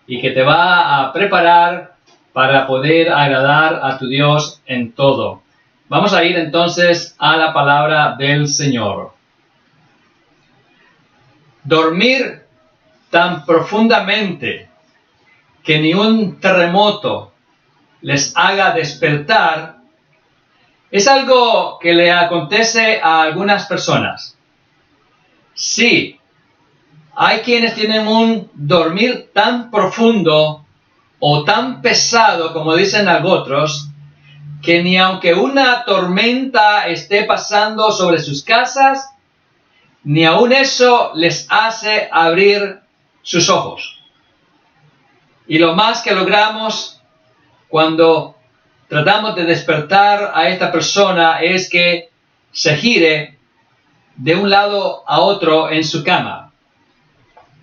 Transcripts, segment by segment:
y que te va a preparar para poder agradar a tu Dios en todo. Vamos a ir entonces a la palabra del Señor. Dormir tan profundamente que ni un terremoto les haga despertar es algo que le acontece a algunas personas. Sí, hay quienes tienen un dormir tan profundo o tan pesado, como dicen otros, que ni aunque una tormenta esté pasando sobre sus casas, ni aun eso les hace abrir sus ojos. Y lo más que logramos cuando tratamos de despertar a esta persona es que se gire de un lado a otro en su cama.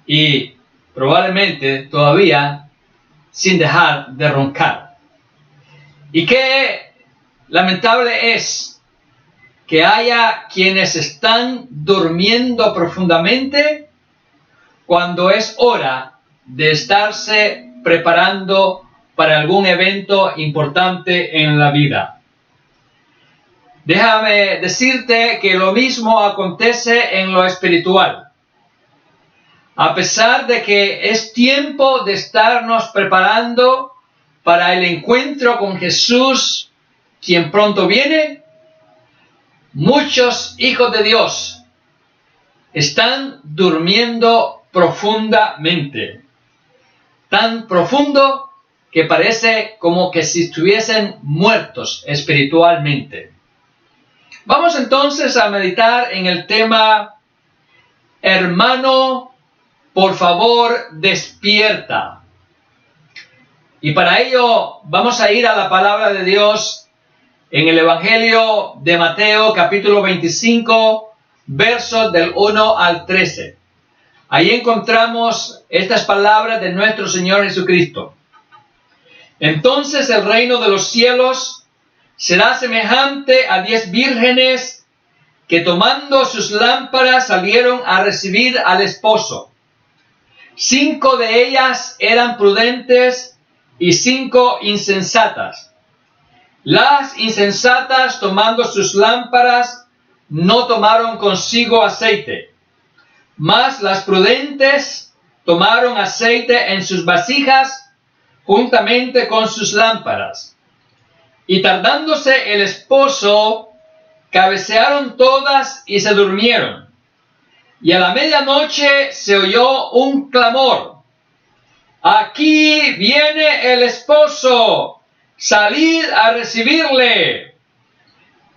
Y probablemente todavía sin dejar de roncar. Y qué lamentable es que haya quienes están durmiendo profundamente cuando es hora de estarse preparando para algún evento importante en la vida. Déjame decirte que lo mismo acontece en lo espiritual. A pesar de que es tiempo de estarnos preparando para el encuentro con Jesús, quien pronto viene, muchos hijos de Dios están durmiendo profundamente. Tan profundo que parece como que si estuviesen muertos espiritualmente. Vamos entonces a meditar en el tema: hermano, por favor, despierta. Y para ello vamos a ir a la palabra de Dios en el Evangelio de Mateo, capítulo 25, versos del 1 al 13. Ahí encontramos estas palabras de nuestro Señor Jesucristo. Entonces el reino de los cielos será semejante a 10 vírgenes que tomando sus lámparas salieron a recibir al esposo. 5 de ellas eran prudentes y 5 insensatas. Las insensatas, tomando sus lámparas, no tomaron consigo aceite, mas las prudentes tomaron aceite en sus vasijas juntamente con sus lámparas. Y tardándose el esposo, cabecearon todas y se durmieron. Y a la medianoche se oyó un clamor: ¡aquí viene el esposo! ¡Salid a recibirle!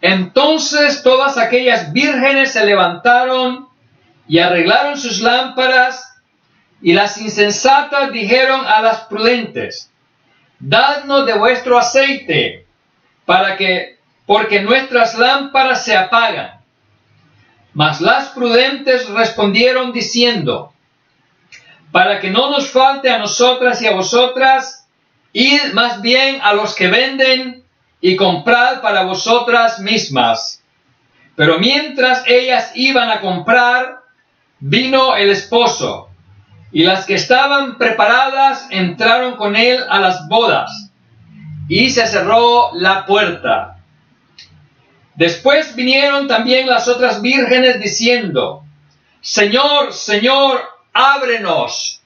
Entonces todas aquellas vírgenes se levantaron y arreglaron sus lámparas, y las insensatas dijeron a las prudentes: dadnos de vuestro aceite, porque nuestras lámparas se apagan. Mas las prudentes respondieron diciendo: para que no nos falte a nosotras y a vosotras, id más bien a los que venden y comprad para vosotras mismas. Pero mientras ellas iban a comprar, vino el esposo, y las que estaban preparadas entraron con él a las bodas, y se cerró la puerta. Después vinieron también las otras vírgenes diciendo: Señor, Señor, ábrenos.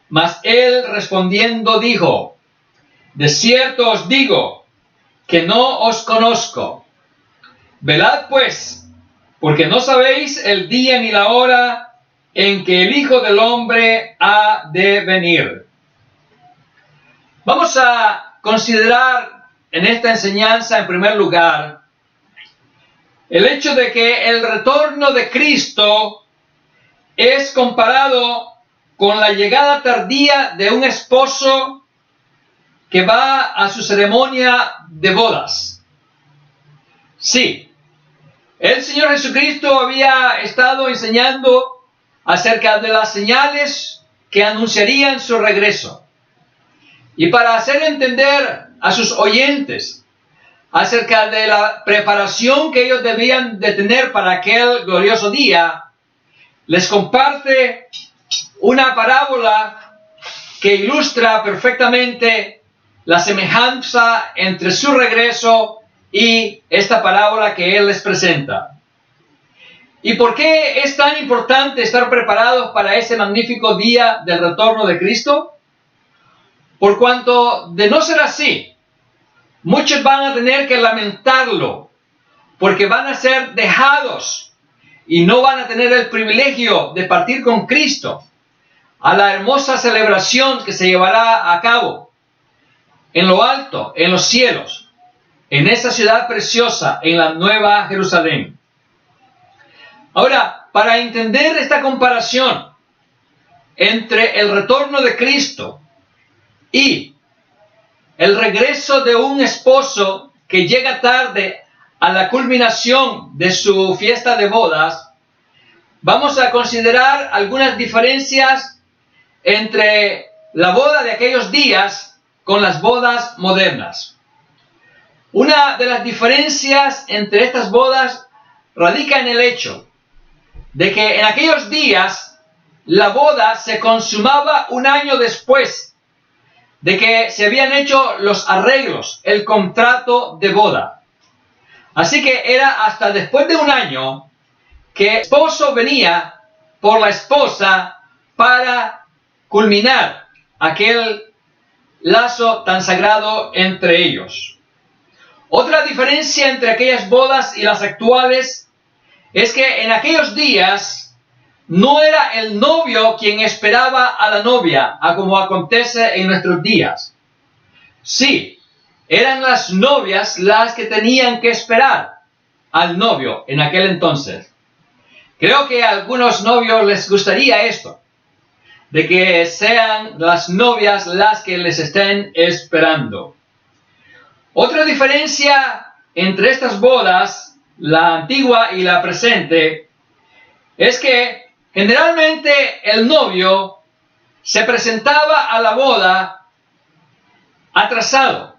Mas él respondiendo dijo: de cierto os digo que no os conozco. Velad pues, porque no sabéis el día ni la hora en que el Hijo del Hombre ha de venir. Vamos a considerar en esta enseñanza, en primer lugar, el hecho de que el retorno de Cristo es comparado con la llegada tardía de un esposo que va a su ceremonia de bodas. Sí, el Señor Jesucristo había estado enseñando acerca de las señales que anunciarían su regreso. Y para hacer entender a sus oyentes acerca de la preparación que ellos debían de tener para aquel glorioso día, les comparte una parábola que ilustra perfectamente la semejanza entre su regreso y esta parábola que él les presenta. ¿Y por qué es tan importante estar preparados para ese magnífico día del retorno de Cristo? Por cuanto, de no ser así, muchos van a tener que lamentarlo, porque van a ser dejados y no van a tener el privilegio de partir con Cristo a la hermosa celebración que se llevará a cabo en lo alto, en los cielos, en esa ciudad preciosa, en la Nueva Jerusalén. Ahora, para entender esta comparación entre el retorno de Cristo y el regreso de un esposo que llega tarde a la culminación de su fiesta de bodas, vamos a considerar algunas diferencias entre la boda de aquellos días con las bodas modernas. Una de las diferencias entre estas bodas radica en el hecho de que en aquellos días la boda se consumaba un año después de que se habían hecho los arreglos, el contrato de boda. Así que era hasta después de un año que el esposo venía por la esposa para culminar aquel lazo tan sagrado entre ellos. Otra diferencia entre aquellas bodas y las actuales es que en aquellos días no era el novio quien esperaba a la novia, a como acontece en nuestros días. Sí, eran las novias las que tenían que esperar al novio en aquel entonces. Creo que a algunos novios les gustaría esto, de que sean las novias las que les estén esperando. Otra diferencia entre estas bodas, la antigua y la presente, es que generalmente el novio se presentaba a la boda atrasado,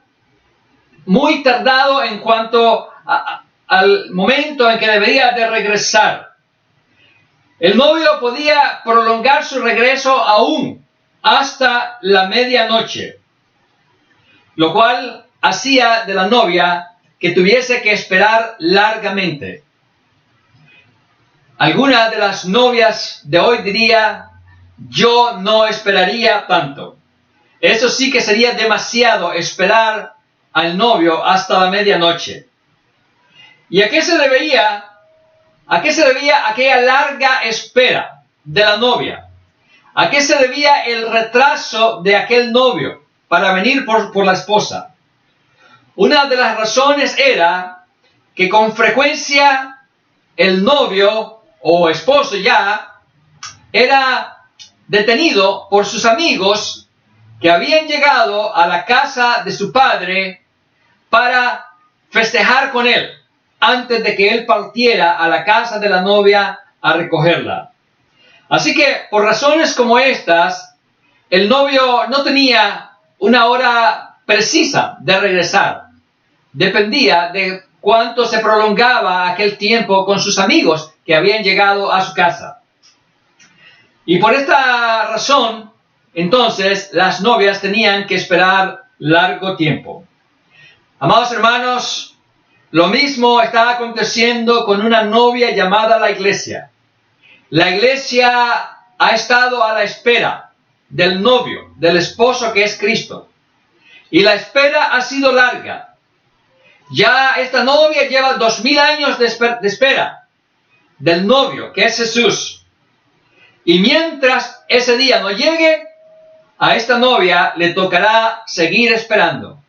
muy tardado en cuanto al momento en que debería de regresar. El novio podía prolongar su regreso aún hasta la medianoche, lo cual hacía de la novia que tuviese que esperar largamente. Alguna de las novias de hoy diría: yo no esperaría tanto. Eso sí que sería demasiado, esperar al novio hasta la medianoche. ¿Y a qué se debía aquella larga espera de la novia? ¿A qué se debía el retraso de aquel novio para venir por la esposa? Una de las razones era que con frecuencia el novio o esposo ya era detenido por sus amigos que habían llegado a la casa de su padre para festejar con él antes de que él partiera a la casa de la novia a recogerla. Así que por razones como estas, el novio no tenía una hora precisa de regresar. Dependía de cuánto se prolongaba aquel tiempo con sus amigos que habían llegado a su casa. Y por esta razón, entonces, las novias tenían que esperar largo tiempo. Amados hermanos, lo mismo está aconteciendo con una novia llamada la iglesia. La iglesia ha estado a la espera del novio, del esposo que es Cristo. Y la espera ha sido larga. Ya esta novia lleva 2000 años de espera del novio, que es Jesús. Y mientras ese día no llegue, a esta novia le tocará seguir esperando.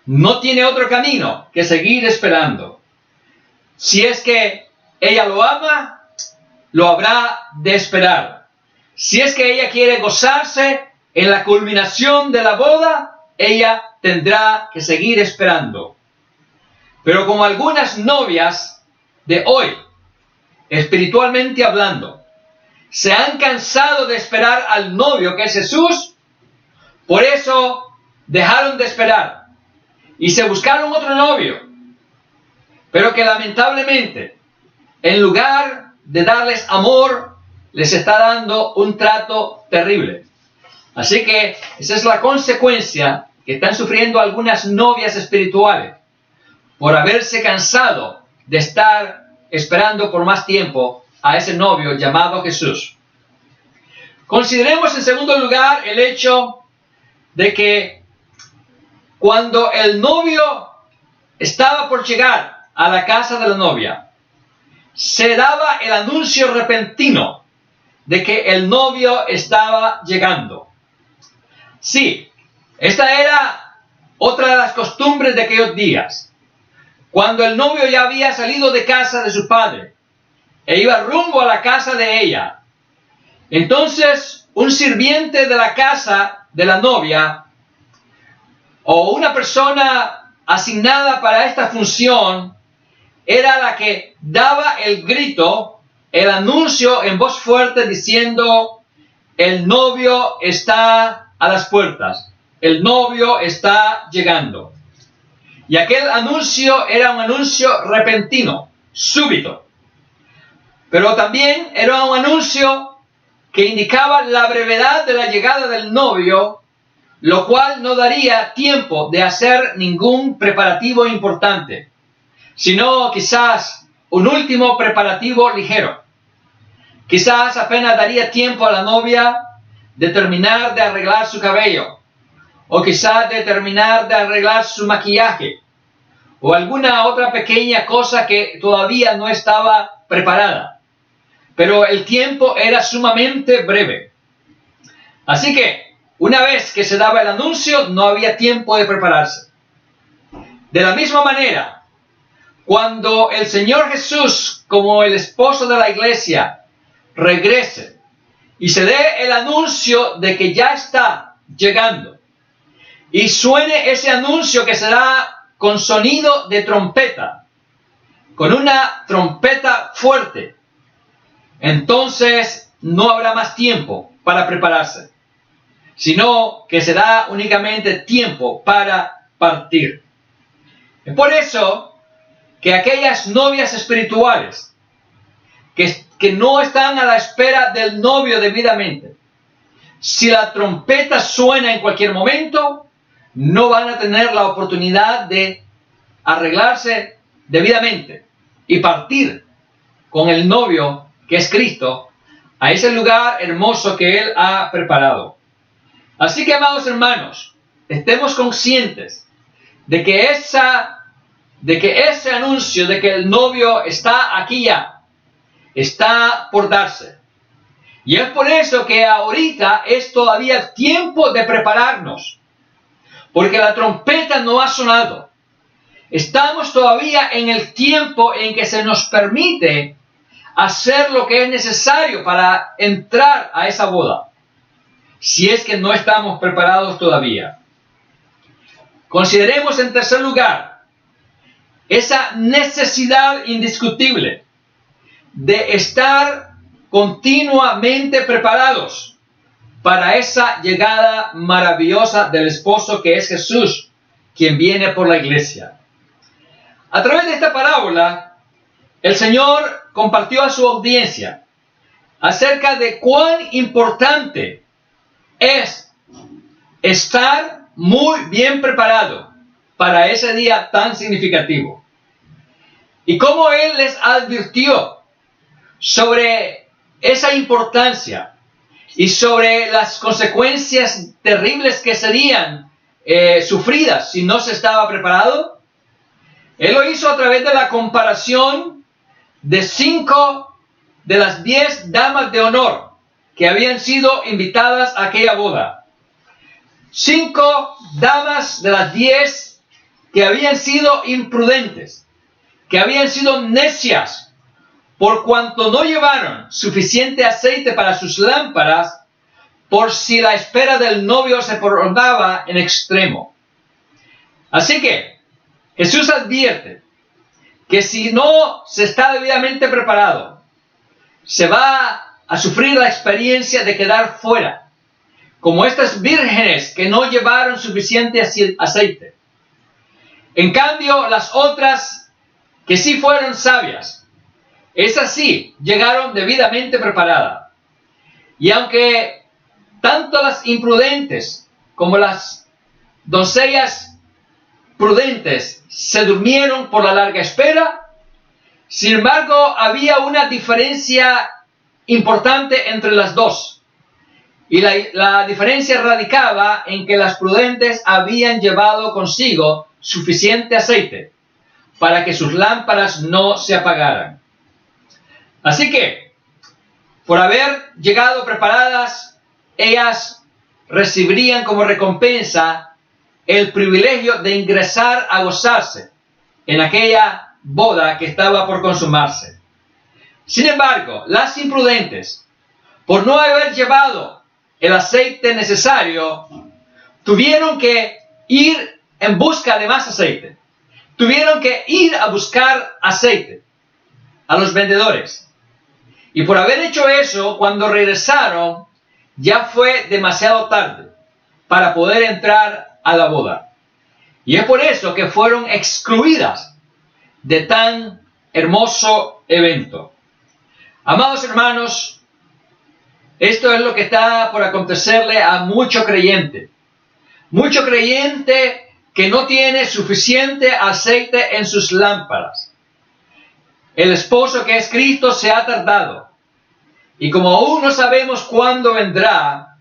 No tiene otro camino que seguir esperando. Si es que ella lo ama, lo habrá de esperar. Si es que ella quiere gozarse en la culminación de la boda, ella tendrá que seguir esperando. Pero como algunas novias de hoy, espiritualmente hablando, se han cansado de esperar al novio que es Jesús, por eso dejaron de esperar y se buscaron otro novio, pero que lamentablemente, en lugar de darles amor, les está dando un trato terrible. Así que esa es la consecuencia que están sufriendo algunas novias espirituales por haberse cansado de estar esperando por más tiempo a ese novio llamado Jesús. Consideremos en segundo lugar el hecho de que cuando el novio estaba por llegar a la casa de la novia, se daba el anuncio repentino de que el novio estaba llegando. Sí, esta era otra de las costumbres de aquellos días. Cuando el novio ya había salido de casa de su padre e iba rumbo a la casa de ella, entonces un sirviente de la casa de la novia o una persona asignada para esta función era la que daba el grito, el anuncio en voz fuerte diciendo: el novio está a las puertas, el novio está llegando. Y aquel anuncio era un anuncio repentino, súbito. Pero también era un anuncio que indicaba la brevedad de la llegada del novio, lo cual no daría tiempo de hacer ningún preparativo importante, sino quizás un último preparativo ligero. Quizás apenas daría tiempo a la novia de terminar de arreglar su cabello, o quizás de terminar de arreglar su maquillaje, o alguna otra pequeña cosa que todavía no estaba preparada. Pero el tiempo era sumamente breve. Así que, una vez que se daba el anuncio, no había tiempo de prepararse. De la misma manera, cuando el Señor Jesús, como el esposo de la iglesia, regrese y se dé el anuncio de que ya está llegando, y suene ese anuncio que será con sonido de trompeta, con una trompeta fuerte, entonces no habrá más tiempo para prepararse, sino que será únicamente tiempo para partir. Es por eso que aquellas novias espirituales que no están a la espera del novio debidamente, si la trompeta suena en cualquier momento, no van a tener la oportunidad de arreglarse debidamente y partir con el novio, que es Cristo, a ese lugar hermoso que Él ha preparado. Así que, amados hermanos, estemos conscientes de que ese anuncio de que el novio está aquí ya, está por darse. Y es por eso que ahorita es todavía tiempo de prepararnos, porque la trompeta no ha sonado. Estamos todavía en el tiempo en que se nos permite hacer lo que es necesario para entrar a esa boda, si es que no estamos preparados todavía. Consideremos en tercer lugar esa necesidad indiscutible de estar continuamente preparados para esa llegada maravillosa del esposo que es Jesús, quien viene por la iglesia. A través de esta parábola, el Señor compartió a su audiencia acerca de cuán importante es estar muy bien preparado para ese día tan significativo. Y cómo Él les advirtió sobre esa importancia y sobre las consecuencias terribles que serían sufridas si no se estaba preparado. Él lo hizo a través de la comparación de 5 de las 10 damas de honor que habían sido invitadas a aquella boda. 5 damas de las 10 que habían sido imprudentes, que habían sido necias, por cuanto no llevaron suficiente aceite para sus lámparas, por si la espera del novio se prolongaba en extremo. Así que Jesús advierte que si no se está debidamente preparado, se va a sufrir la experiencia de quedar fuera, como estas vírgenes que no llevaron suficiente aceite. En cambio, las otras que sí fueron sabias, esas sí llegaron debidamente preparadas. Y aunque tanto las imprudentes como las doncellas prudentes se durmieron por la larga espera. Sin embargo, había una diferencia importante entre las dos. Y la diferencia radicaba en que las prudentes habían llevado consigo suficiente aceite para que sus lámparas no se apagaran. Así que, por haber llegado preparadas, ellas recibirían como recompensa el privilegio de ingresar a gozarse en aquella boda que estaba por consumarse. Sin embargo, las imprudentes, por no haber llevado el aceite necesario, tuvieron que ir en busca de más aceite. Tuvieron que ir a buscar aceite a los vendedores. Y por haber hecho eso, cuando regresaron, ya fue demasiado tarde para poder entrar a la boda. Y es por eso que fueron excluidas de tan hermoso evento. Amados hermanos, esto es lo que está por acontecerle a mucho creyente. Mucho creyente que no tiene suficiente aceite en sus lámparas. El esposo que es Cristo se ha tardado. Y como aún no sabemos cuándo vendrá,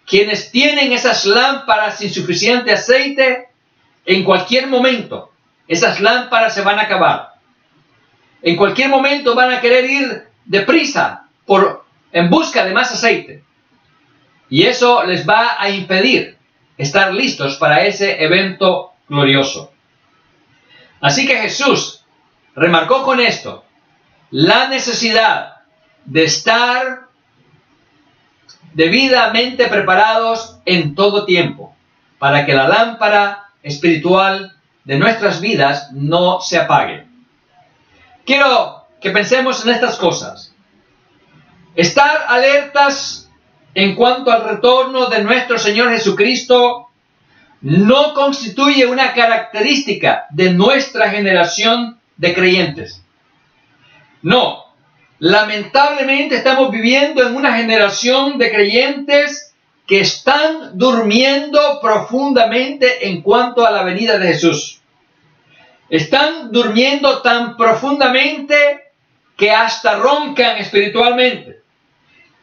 quienes tienen esas lámparas sin suficiente aceite, en cualquier momento, esas lámparas se van a acabar. En cualquier momento van a querer ir deprisa en busca de más aceite. Y eso les va a impedir estar listos para ese evento glorioso. Así que Jesús remarcó con esto la necesidad de estar debidamente preparados en todo tiempo para que la lámpara espiritual de nuestras vidas no se apague. Quiero que pensemos en estas cosas. Estar alertas en cuanto al retorno de nuestro Señor Jesucristo no constituye una característica de nuestra generación de creyentes. No, lamentablemente estamos viviendo en una generación de creyentes que están durmiendo profundamente en cuanto a la venida de Jesús. Están durmiendo tan profundamente que hasta roncan espiritualmente.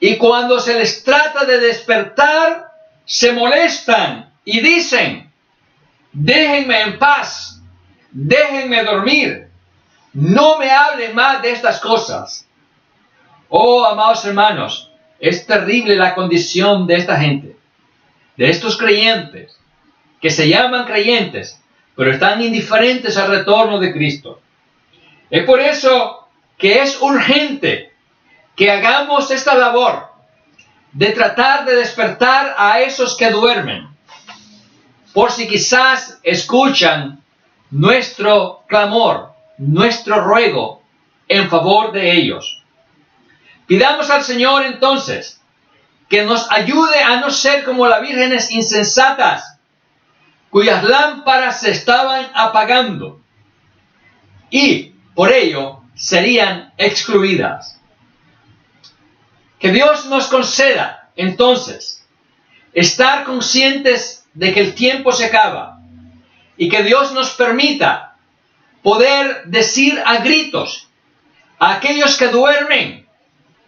Y cuando se les trata de despertar, se molestan y dicen: déjenme en paz, déjenme dormir, no me hablen más de estas cosas. Oh, amados hermanos, es terrible la condición de esta gente, de estos creyentes, que se llaman creyentes, pero están indiferentes al retorno de Cristo. Es por eso que es urgente que hagamos esta labor de tratar de despertar a esos que duermen, por si quizás escuchan nuestro clamor, nuestro ruego en favor de ellos. Pidamos al Señor entonces que nos ayude a no ser como las vírgenes insensatas, cuyas lámparas se estaban apagando y por ello serían excluidas. Que Dios nos conceda entonces estar conscientes de que el tiempo se acaba y que Dios nos permita poder decir a gritos a aquellos que duermen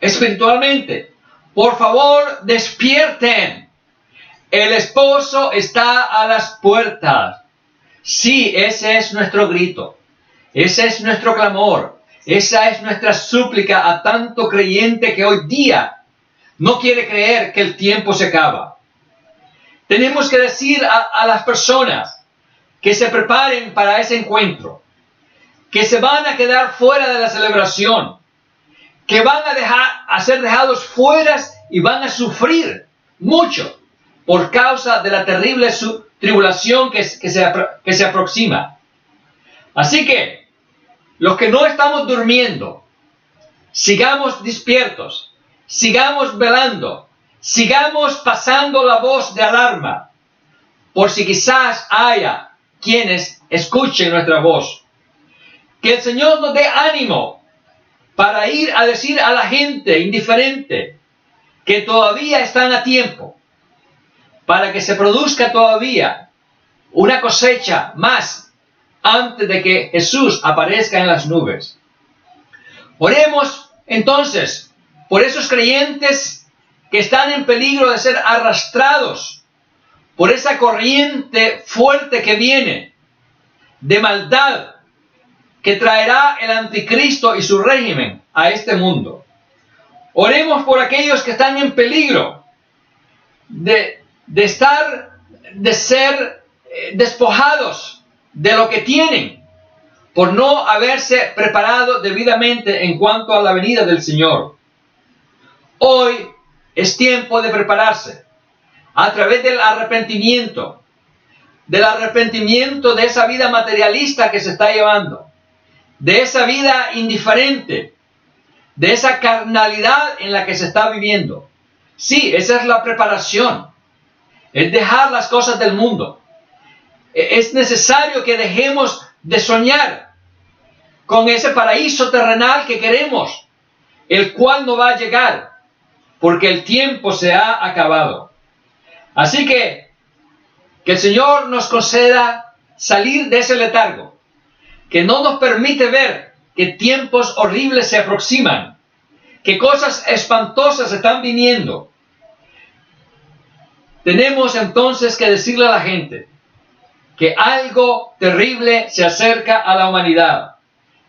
espiritualmente: por favor, despierten. El esposo está a las puertas. Sí, ese es nuestro grito. Ese es nuestro clamor. Esa es nuestra súplica a tanto creyente que hoy día no quiere creer que el tiempo se acaba. Tenemos que decir a las personas que se preparen para ese encuentro, que se van a quedar fuera de la celebración, que van a ser dejados fuera y van a sufrir mucho por causa de la terrible tribulación que se aproxima. Así que los que no estamos durmiendo, sigamos despiertos, sigamos velando, sigamos pasando la voz de alarma, por si quizás haya quienes escuchen nuestra voz. Que el Señor nos dé ánimo para ir a decir a la gente indiferente que todavía están a tiempo, para que se produzca todavía una cosecha más antes de que Jesús aparezca en las nubes. Oremos entonces por esos creyentes que están en peligro de ser arrastrados por esa corriente fuerte que viene de maldad que traerá el anticristo y su régimen a este mundo. Oremos por aquellos que están en peligro de ser despojados de lo que tienen por no haberse preparado debidamente en cuanto a la venida del Señor. Hoy es tiempo de prepararse a través del arrepentimiento de esa vida materialista que se está llevando, de esa vida indiferente, de esa carnalidad en la que se está viviendo. Sí, esa es la preparación, es dejar las cosas del mundo. Es necesario que dejemos de soñar con ese paraíso terrenal que queremos, el cual no va a llegar, porque el tiempo se ha acabado. Así que el Señor nos conceda salir de ese letargo, que no nos permite ver que tiempos horribles se aproximan, que cosas espantosas están viniendo. Tenemos entonces que decirle a la gente que algo terrible se acerca a la humanidad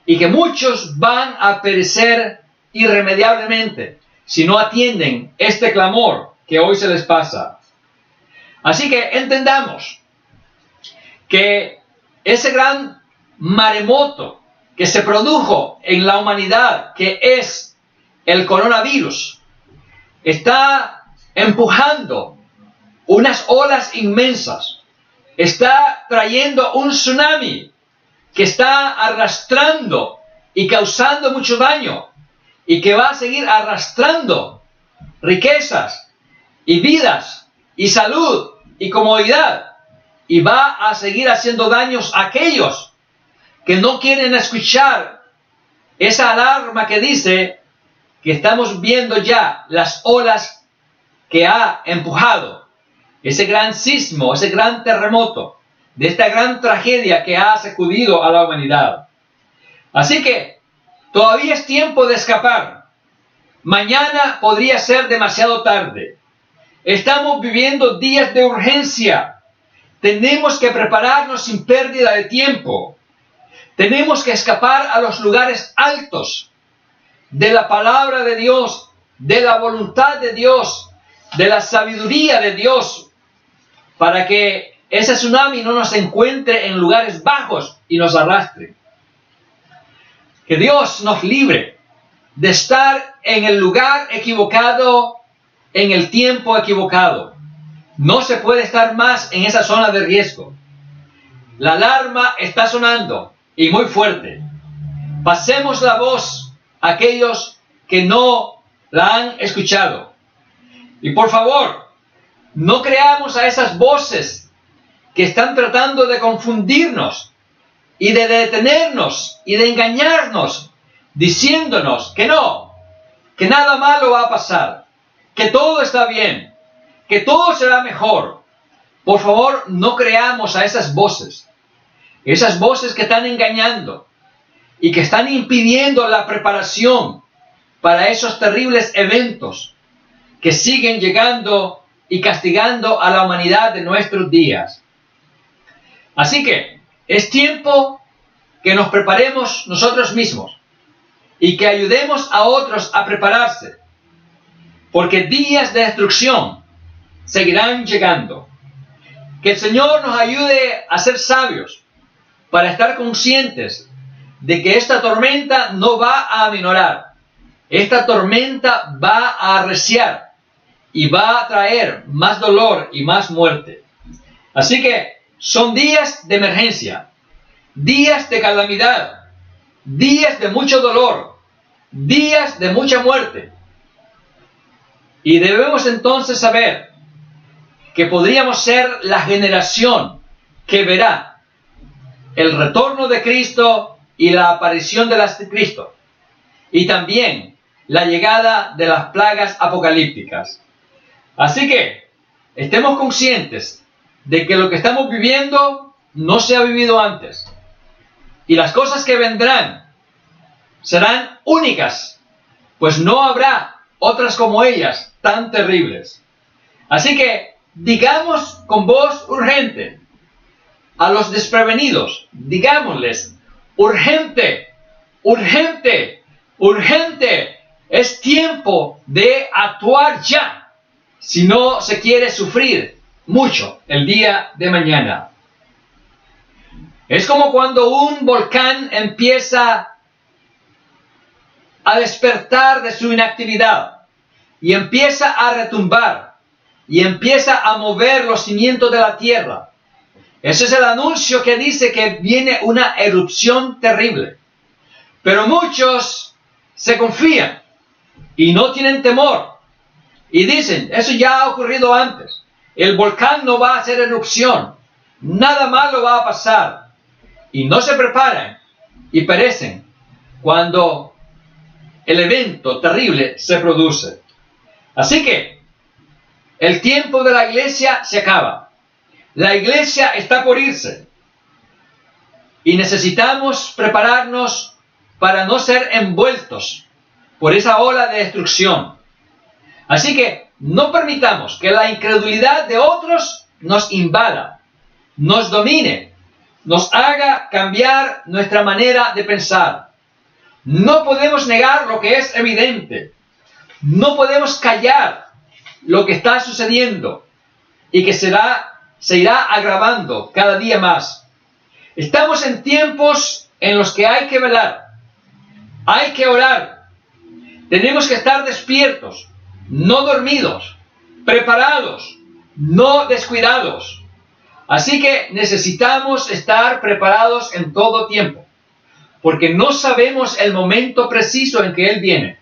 y que muchos van a perecer irremediablemente si no atienden este clamor que hoy se les pasa. Así que entendamos que ese gran maremoto que se produjo en la humanidad, que es el coronavirus, está empujando unas olas inmensas, está trayendo un tsunami que está arrastrando y causando mucho daño y que va a seguir arrastrando riquezas y vidas y salud y comodidad, y va a seguir haciendo daños a aquellos que no quieren escuchar esa alarma que dice que estamos viendo ya las olas que ha empujado ese gran sismo, ese gran terremoto, de esta gran tragedia que ha sacudido a la humanidad. Así que todavía es tiempo de escapar. Mañana podría ser demasiado tarde. Estamos viviendo días de urgencia. Tenemos que prepararnos sin pérdida de tiempo. Tenemos que escapar a los lugares altos de la palabra de Dios, de la voluntad de Dios, de la sabiduría de Dios, para que ese tsunami no nos encuentre en lugares bajos y nos arrastre. Que Dios nos libre de estar en el lugar equivocado, en el tiempo equivocado. No se puede estar más en esa zona de riesgo. La alarma está sonando y muy fuerte. Pasemos la voz a aquellos que no la han escuchado. Y por favor, no creamos a esas voces que están tratando de confundirnos y de detenernos y de engañarnos, diciéndonos que no, que nada malo va a pasar, que todo está bien, que todo será mejor. Por favor, no creamos a esas voces que están engañando y que están impidiendo la preparación para esos terribles eventos que siguen llegando y castigando a la humanidad de nuestros días. Así que es tiempo que nos preparemos nosotros mismos y que ayudemos a otros a prepararse, porque días de destrucción seguirán llegando. Que el Señor nos ayude a ser sabios para estar conscientes de que esta tormenta no va a aminorar. Esta tormenta va a arreciar y va a traer más dolor y más muerte. Así que son días de emergencia, días de calamidad, días de mucho dolor, días de mucha muerte. Y debemos entonces saber que podríamos ser la generación que verá el retorno de Cristo y la aparición del anticristo, y también la llegada de las plagas apocalípticas. Así que estemos conscientes de que lo que estamos viviendo no se ha vivido antes. Y las cosas que vendrán serán únicas, pues no habrá otras como ellas tan terribles. Así que digamos con voz urgente a los desprevenidos, digámosles, urgente, urgente, urgente, es tiempo de actuar ya, si no se quiere sufrir mucho el día de mañana. Es como cuando un volcán empieza a despertar de su inactividad y empieza a retumbar y empieza a mover los cimientos de la tierra. Ese es el anuncio que dice que viene una erupción terrible. Pero muchos se confían y no tienen temor y dicen, eso ya ha ocurrido antes. El volcán no va a hacer erupción, nada malo va a pasar. Y no se preparan y perecen cuando el evento terrible se produce. Así que el tiempo de la iglesia se acaba. La iglesia está por irse. Y necesitamos prepararnos para no ser envueltos por esa ola de destrucción. Así que no permitamos que la incredulidad de otros nos invada, nos domine, nos haga cambiar nuestra manera de pensar. No podemos negar lo que es evidente. No podemos callar lo que está sucediendo y que se irá agravando cada día más. Estamos en tiempos en los que hay que velar, hay que orar. Tenemos que estar despiertos, no dormidos, preparados, no descuidados. Así que necesitamos estar preparados en todo tiempo, porque no sabemos el momento preciso en que Él viene.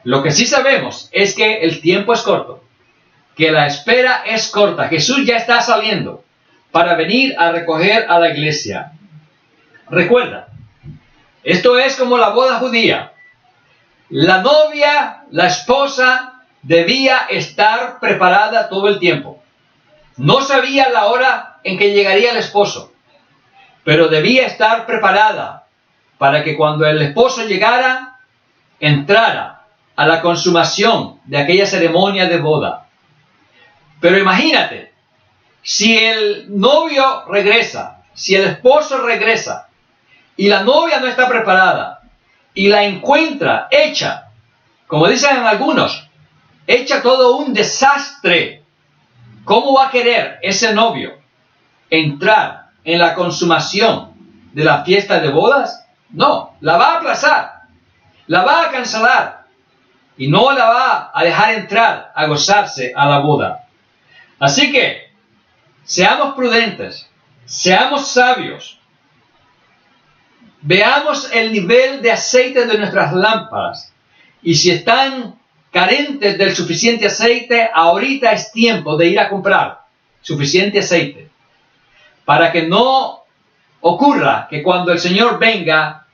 Lo que sí sabemos es que el tiempo es corto, que la espera es corta. Jesús ya está saliendo para venir a recoger a la iglesia. Recuerda, esto es como la boda judía. La novia, la esposa, debía estar preparada todo el tiempo. No sabía la hora en que llegaría el esposo, pero debía estar preparada para que cuando el esposo llegara, entrara a la consumación de aquella ceremonia de boda. Pero imagínate, si el novio regresa, si el esposo regresa, y la novia no está preparada, y la encuentra hecha, como dicen algunos, hecha todo un desastre, ¿cómo va a querer ese novio entrar en la consumación de la fiesta de bodas? No, la va a aplazar, la va a cancelar y no la va a dejar entrar a gozarse a la boda. Así que seamos prudentes, seamos sabios, veamos el nivel de aceite de nuestras lámparas y si están carentes del suficiente aceite, ahorita es tiempo de ir a comprar suficiente aceite para que no ocurra que cuando el Señor venga,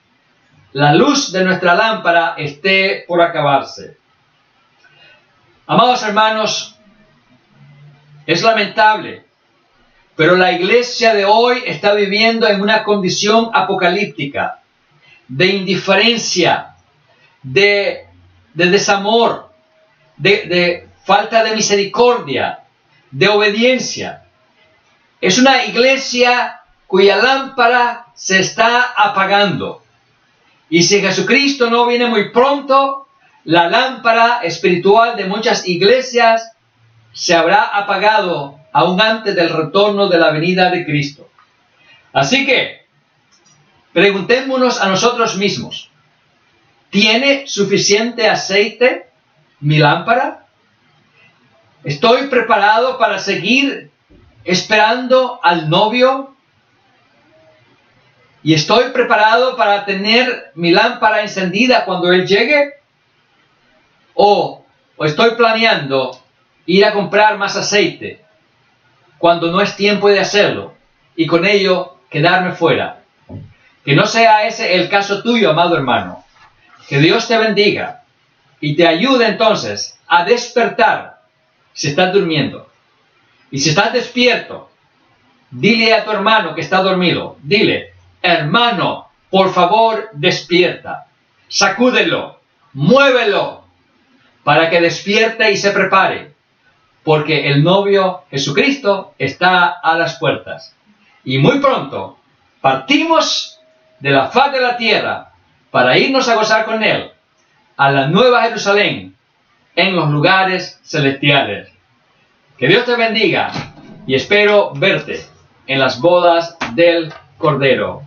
la luz de nuestra lámpara esté por acabarse. Amados hermanos, es lamentable, pero la iglesia de hoy está viviendo en una condición apocalíptica, de indiferencia, de desamor, de falta de misericordia, de obediencia. Es una iglesia cuya lámpara se está apagando. Y si Jesucristo no viene muy pronto, la lámpara espiritual de muchas iglesias se habrá apagado aún antes del retorno de la venida de Cristo. Así que, preguntémonos a nosotros mismos, ¿tiene suficiente aceite mi lámpara? ¿Estoy preparado para seguir esperando al novio? ¿Y estoy preparado para tener mi lámpara encendida cuando Él llegue? ¿O estoy planeando ir a comprar más aceite cuando no es tiempo de hacerlo y con ello quedarme fuera? Que no sea ese el caso tuyo, amado hermano. Que Dios te bendiga y te ayude entonces a despertar si estás durmiendo. Y si estás despierto, dile a tu hermano que está dormido, dile, hermano, por favor, despierta. Sacúdelo, muévelo, para que despierte y se prepare, porque el novio Jesucristo está a las puertas. Y muy pronto partimos de la faz de la tierra para irnos a gozar con Él a la Nueva Jerusalén en los lugares celestiales. Que Dios te bendiga y espero verte en las bodas del Cordero.